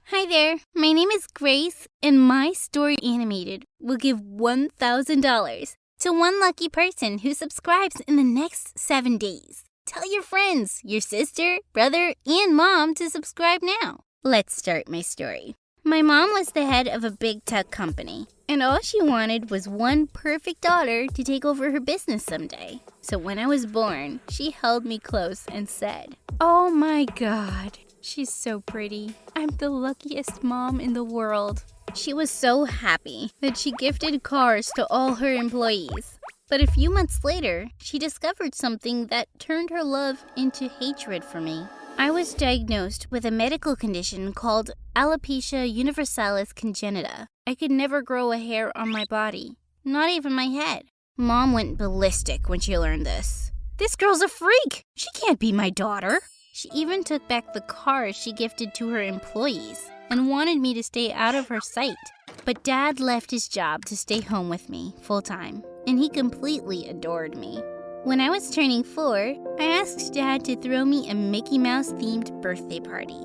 Hi there, my name is Grace, and my story animated will give $1,000 to one lucky person who subscribes in the next 7 days. Tell your friends, your sister, brother, and mom to subscribe now. Let's start my story. My mom was the head of a big tech company, and all she wanted was one perfect daughter to take over her business someday. So when I was born, she held me close and said, "Oh my God. She's so pretty. I'm the luckiest mom in the world." She was so happy that she gifted cars to all her employees. But a few months later, she discovered something that turned her love into hatred for me. I was diagnosed with a medical condition called alopecia universalis congenita. I could never grow a hair on my body, not even my head. Mom went ballistic when she learned this. "This girl's a freak. She can't be my daughter." She even took back the cars she gifted to her employees and wanted me to stay out of her sight. But Dad left his job to stay home with me full-time, and he completely adored me. When I was turning 4, I asked Dad to throw me a Mickey Mouse-themed birthday party.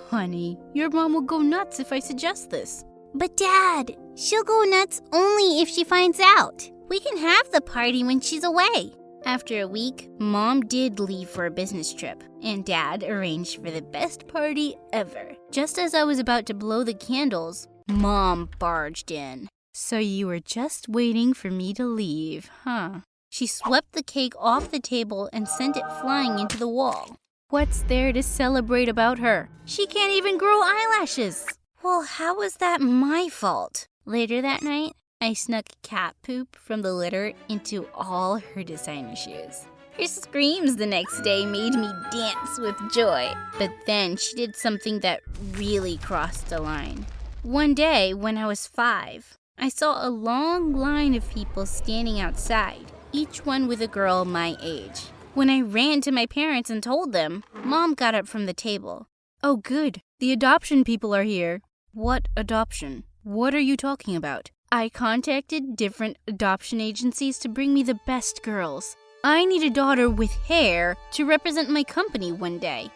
"Honey, your mom will go nuts if I suggest this." "But Dad, she'll go nuts only if she finds out. We can have the party when she's away." After a week, Mom did leave for a business trip, and Dad arranged for the best party ever. Just as I was about to blow the candles, Mom barged in. "So you were just waiting for me to leave, huh?" She swept the cake off the table and sent it flying into the wall. "What's there to celebrate about her? She can't even grow eyelashes." Well, how was that my fault? Later that night, I snuck cat poop from the litter into all her designer shoes. Her screams the next day made me dance with joy. But then she did something that really crossed the line. One day, when I was 5, I saw a long line of people standing outside, each one with a girl my age. When I ran to my parents and told them, Mom got up from the table. "Oh good, the adoption people are here." "What adoption? What are you talking about?" "I contacted different adoption agencies to bring me the best girls. I need a daughter with hair to represent my company one day."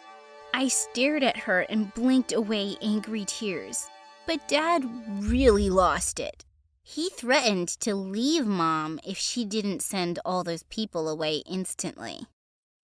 I stared at her and blinked away angry tears. But Dad really lost it. He threatened to leave Mom if she didn't send all those people away instantly.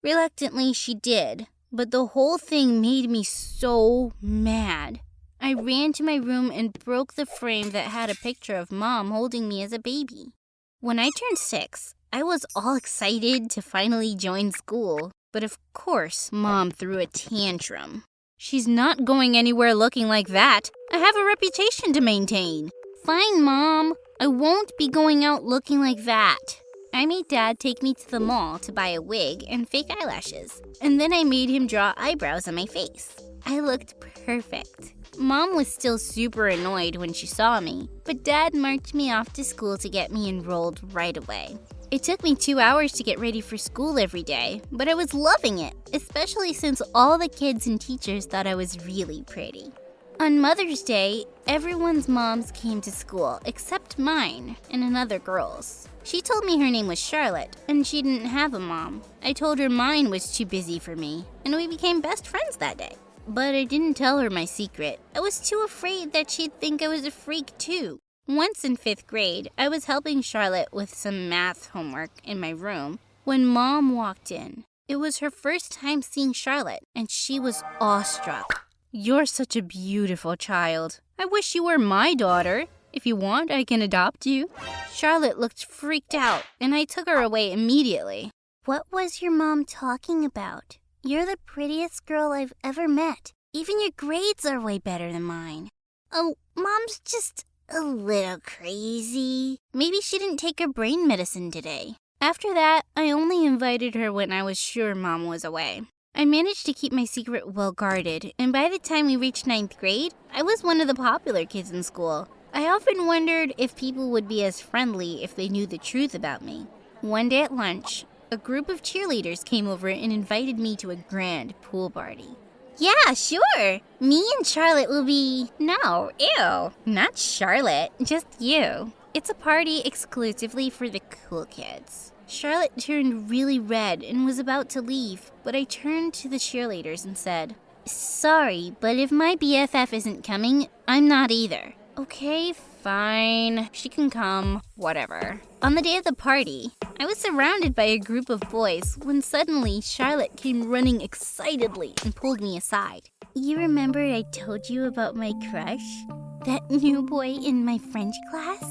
Reluctantly, she did, but the whole thing made me so mad. I ran to my room and broke the frame that had a picture of Mom holding me as a baby. When I turned 6, I was all excited to finally join school, but of course, Mom threw a tantrum. "She's not going anywhere looking like that. I have a reputation to maintain." "Fine, Mom. I won't be going out looking like that." I made Dad take me to the mall to buy a wig and fake eyelashes, and then I made him draw eyebrows on my face. I looked perfect. Mom was still super annoyed when she saw me, but Dad marched me off to school to get me enrolled right away. It took me 2 hours to get ready for school every day, but I was loving it, especially since all the kids and teachers thought I was really pretty. On Mother's Day, everyone's moms came to school except mine and another girl's. She told me her name was Charlotte, and she didn't have a mom. I told her mine was too busy for me, and we became best friends that day. But I didn't tell her my secret. I was too afraid that she'd think I was a freak too. Once in 5th grade, I was helping Charlotte with some math homework in my room when Mom walked in. It was her first time seeing Charlotte, and she was awestruck. "You're such a beautiful child. I wish you were my daughter. If you want, I can adopt you." Charlotte looked freaked out, and I took her away immediately. "What was your mom talking about? You're the prettiest girl I've ever met. Even your grades are way better than mine." "Oh, Mom's just a little crazy. Maybe she didn't take her brain medicine today." After that, I only invited her when I was sure Mom was away. I managed to keep my secret well guarded, and by the time we reached 9th grade, I was one of the popular kids in school. I often wondered if people would be as friendly if they knew the truth about me. One day at lunch, a group of cheerleaders came over and invited me to a grand pool party. "Yeah, sure. Me and Charlotte will be..." "No, ew. Not Charlotte, just you. It's a party exclusively for the cool kids." Charlotte turned really red and was about to leave, but I turned to the cheerleaders and said, Sorry, but if my BFF isn't coming, I'm not either. Okay, fine. She can come. Whatever. On the day of the party, I was surrounded by a group of boys when suddenly Charlotte came running excitedly and pulled me aside. You remember I told you about my crush? That new boy in my French class?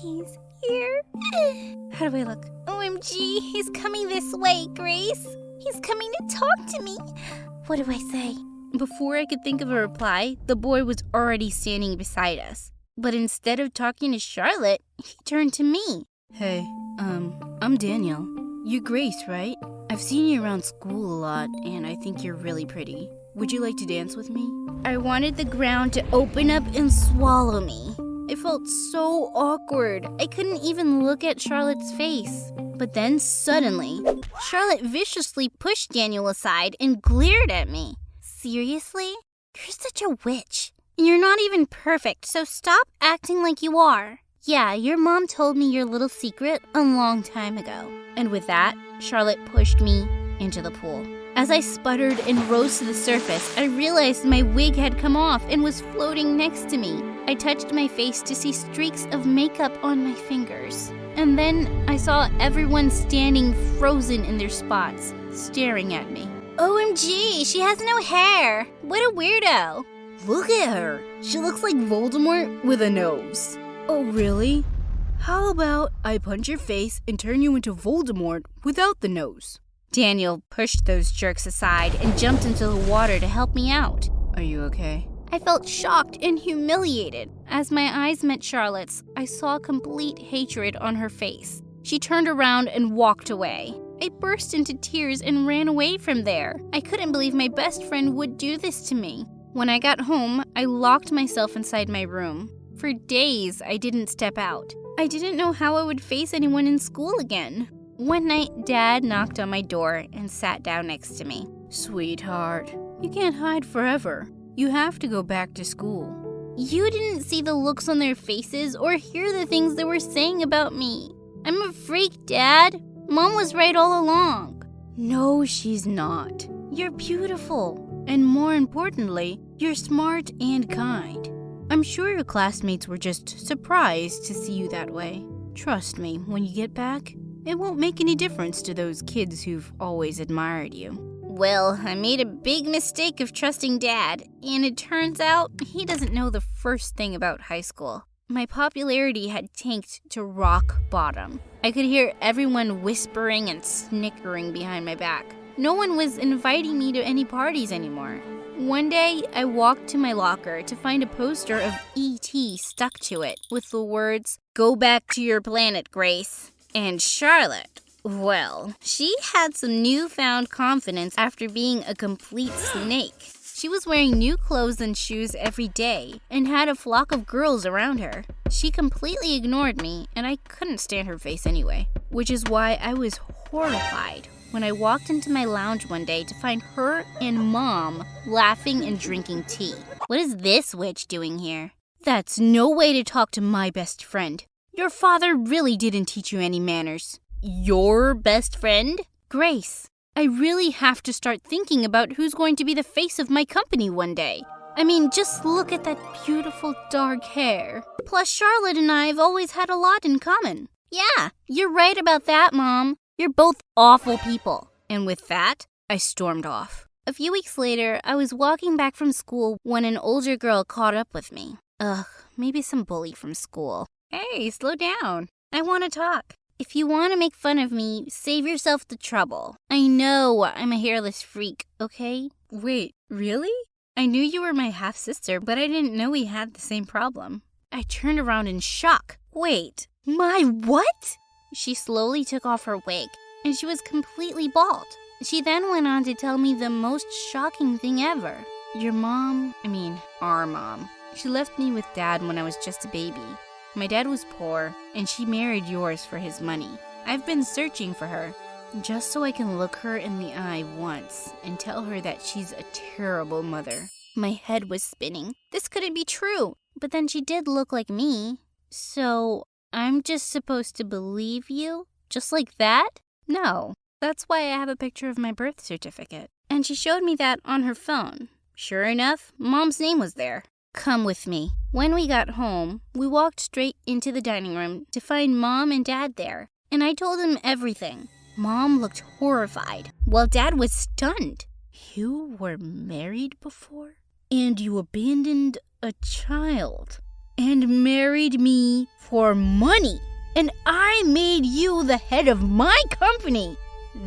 He's here. How do I look? OMG, he's coming this way, Grace. He's coming to talk to me. What do I say? Before I could think of a reply, the boy was already standing beside us. But instead of talking to Charlotte, he turned to me. Hey, I'm Daniel. You're Grace, right? I've seen you around school a lot, and I think you're really pretty. Would you like to dance with me? I wanted the ground to open up and swallow me. It felt so awkward. I couldn't even look at Charlotte's face. But then suddenly, Charlotte viciously pushed Daniel aside and glared at me. Seriously? You're such a witch. You're not even perfect, so stop acting like you are. Yeah, your mom told me your little secret a long time ago. And with that, Charlotte pushed me into the pool. As I sputtered and rose to the surface, I realized my wig had come off and was floating next to me. I touched my face to see streaks of makeup on my fingers. And then I saw everyone standing frozen in their spots, staring at me. OMG, she has no hair. What a weirdo. Look at her. She looks like Voldemort with a nose. Oh, really? How about I punch your face and turn you into Voldemort without the nose? Daniel pushed those jerks aside and jumped into the water to help me out. Are you okay? I felt shocked and humiliated. As my eyes met Charlotte's, I saw complete hatred on her face. She turned around and walked away. I burst into tears and ran away from there. I couldn't believe my best friend would do this to me. When I got home, I locked myself inside my room. For days, I didn't step out. I didn't know how I would face anyone in school again. One night, Dad knocked on my door and sat down next to me. Sweetheart, you can't hide forever. You have to go back to school. You didn't see the looks on their faces or hear the things they were saying about me. I'm a freak, Dad. Mom was right all along. No, she's not. You're beautiful. And more importantly, you're smart and kind. I'm sure your classmates were just surprised to see you that way. Trust me, when you get back, it won't make any difference to those kids who've always admired you. Well, I made a big mistake of trusting Dad, and it turns out he doesn't know the first thing about high school. My popularity had tanked to rock bottom. I could hear everyone whispering and snickering behind my back. No one was inviting me to any parties anymore. One day, I walked to my locker to find a poster of E.T. stuck to it with the words, "Go back to your planet, Grace." And Charlotte, well, she had some newfound confidence after being a complete snake. She was wearing new clothes and shoes every day and had a flock of girls around her. She completely ignored me, and I couldn't stand her face anyway, which is why I was horrified when I walked into my lounge one day to find her and Mom laughing and drinking tea. What is this witch doing here? That's no way to talk to my best friend. Your father really didn't teach you any manners. Your best friend? Grace, I really have to start thinking about who's going to be the face of my company one day. I mean, just look at that beautiful dark hair. Plus, Charlotte and I have always had a lot in common. Yeah, you're right about that, Mom. You're both awful people. And with that, I stormed off. A few weeks later, I was walking back from school when an older girl caught up with me. Ugh, maybe some bully from school. Hey, slow down. I want to talk. If you want to make fun of me, save yourself the trouble. I know I'm a hairless freak, okay? Wait, really? I knew you were my half-sister, but I didn't know we had the same problem. I turned around in shock. Wait, my what? She slowly took off her wig, and she was completely bald. She then went on to tell me the most shocking thing ever. Our mom. She left me with Dad when I was just a baby. My dad was poor, and she married yours for his money. I've been searching for her, just so I can look her in the eye once and tell her that she's a terrible mother. My head was spinning. This couldn't be true, but then she did look like me. So, I'm just supposed to believe you? Just like that? No. That's why I have a picture of my birth certificate. And she showed me that on her phone. Sure enough, Mom's name was there. Come with me. When we got home, we walked straight into the dining room to find Mom and Dad there, and I told them everything. Mom looked horrified, while Dad was stunned. You were married before? And you abandoned a child? And married me for money? And I made you the head of my company?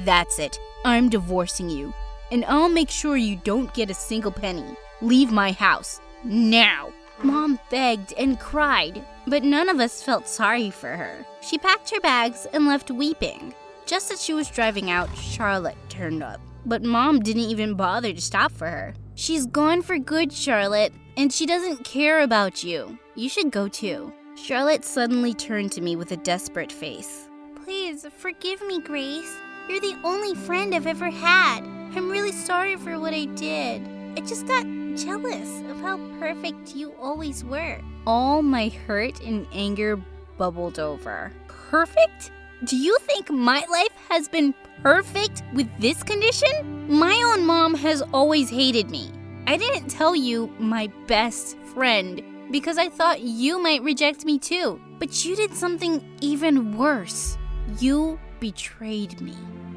That's it. I'm divorcing you. And I'll make sure you don't get a single penny. Leave my house. Now. Mom begged and cried, but none of us felt sorry for her. She packed her bags and left weeping. Just as she was driving out, Charlotte turned up. But Mom didn't even bother to stop for her. She's gone for good, Charlotte, and she doesn't care about you. You should go too. Charlotte suddenly turned to me with a desperate face. Please, forgive me, Grace. You're the only friend I've ever had. I'm really sorry for what I did. I just got jealous of how perfect you always were. All my hurt and anger bubbled over. Perfect? Do you think my life has been perfect with this condition? My own mom has always hated me. I didn't tell you, my best friend, because I thought you might reject me too. But you did something even worse. You betrayed me.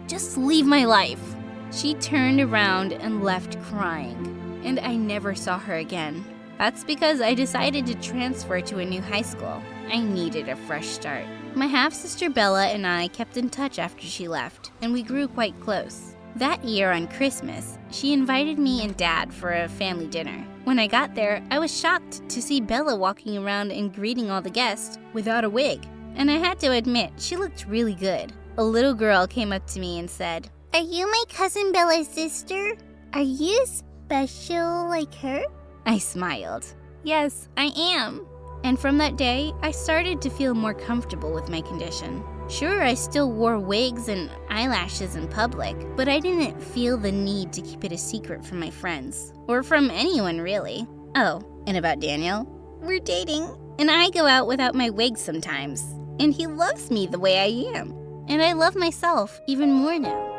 Just leave my life. She turned around and left crying, and I never saw her again. That's because I decided to transfer to a new high school. I needed a fresh start. My half-sister Bella and I kept in touch after she left, and we grew quite close. That year on Christmas, she invited me and Dad for a family dinner. When I got there, I was shocked to see Bella walking around and greeting all the guests without a wig. And I had to admit, she looked really good. A little girl came up to me and said, "Are you my cousin Bella's sister? Are you special like her?" I smiled. Yes, I am. And from that day, I started to feel more comfortable with my condition. Sure, I still wore wigs and eyelashes in public, but I didn't feel the need to keep it a secret from my friends, or from anyone really. Oh, and about Daniel, we're dating, and I go out without my wig sometimes, and he loves me the way I am. And I love myself even more now.